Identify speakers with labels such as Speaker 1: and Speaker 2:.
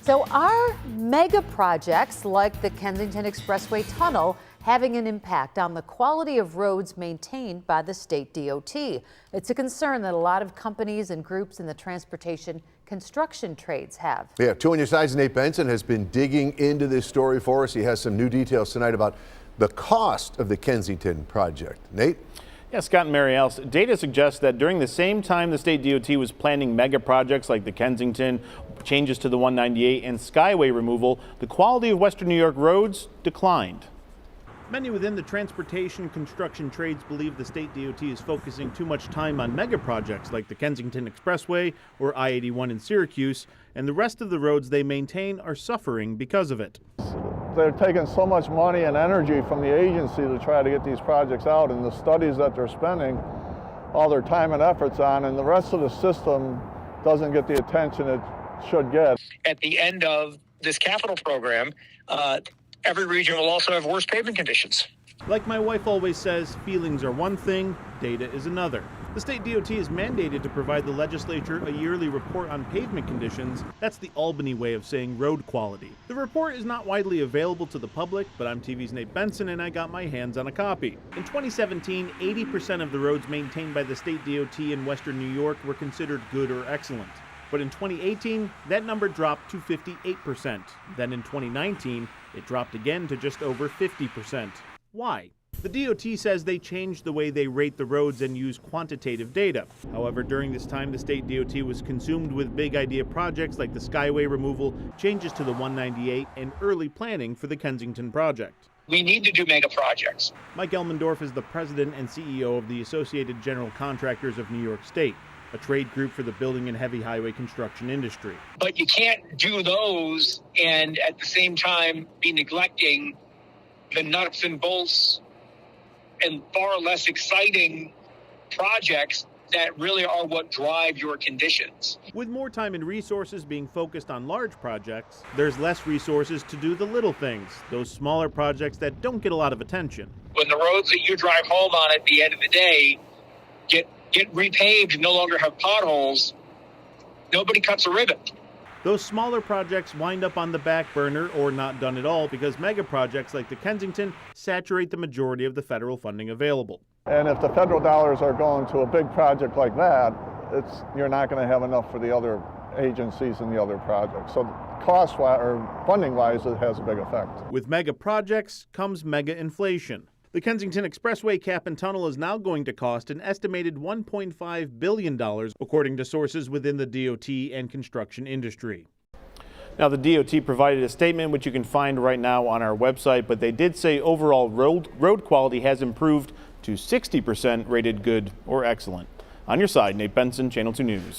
Speaker 1: So are mega projects like the Kensington Expressway Tunnel having an impact on the quality of roads maintained by the state DOT? It's a concern that a lot of companies and groups in the transportation construction trades have.
Speaker 2: Yeah, 2 on your side's Nate Benson has been digging into this story for us. He has some new details tonight about the cost of the Kensington project. Nate?
Speaker 3: Yeah, Scott and Mary Alice, data suggests that during the same time the state DOT was planning mega projects like the Kensington, changes to the 198 and Skyway removal, the quality of Western New York roads declined. Many within the transportation construction trades believe the state DOT is focusing too much time on mega projects like the Kensington Expressway or I-81 in Syracuse, and the rest of the roads they maintain are suffering because of it.
Speaker 4: They're taking so much money and energy from the agency to try to get these projects out, and the studies that they're spending all their time and efforts on, and the rest of the system doesn't get the attention it should get.
Speaker 5: At the end of this capital program, every region will also have worse pavement conditions.
Speaker 3: Like my wife always says, feelings are one thing, data is another. The state DOT is mandated to provide the legislature a yearly report on pavement conditions. That's the Albany way of saying road quality. The report is not widely available to the public, but I'm TV's Nate Benson and I got my hands on a copy. In 2017, 80% of the roads maintained by the state DOT in Western New York were considered good or excellent. But in 2018, that number dropped to 58%. Then in 2019, it dropped again to just over 50%. Why? The DOT says they changed the way they rate the roads and use quantitative data. However, during this time, the state DOT was consumed with big idea projects like the Skyway removal, changes to the 198, and early planning for the Kensington project.
Speaker 5: We need to do mega projects.
Speaker 3: Mike Elmendorf is the president and CEO of the Associated General Contractors of New York State, a trade group for the building and heavy highway construction industry.
Speaker 5: But you can't do those and at the same time be neglecting the nuts and bolts and far less exciting projects that really are what drive your conditions.
Speaker 3: With more time and resources being focused on large projects, there's less resources to do the little things, those smaller projects that don't get a lot of attention.
Speaker 5: When the roads that you drive home on at the end of the day get repaved and no longer have potholes, nobody cuts a ribbon.
Speaker 3: Those smaller projects wind up on the back burner or not done at all because mega projects like the Kensington saturate the majority of the federal funding available.
Speaker 4: And if the federal dollars are going to a big project like that, you're not going to have enough for the other agencies and the other projects. So cost-wise or funding-wise, it has a big effect.
Speaker 3: With mega projects comes mega inflation. The Kensington Expressway cap and tunnel is now going to cost an estimated $1.5 billion, according to sources within the DOT and construction industry. Now, the DOT provided a statement, which you can find right now on our website, but they did say overall road quality has improved to 60% rated good or excellent. On your side, Nate Benson, Channel 2 News.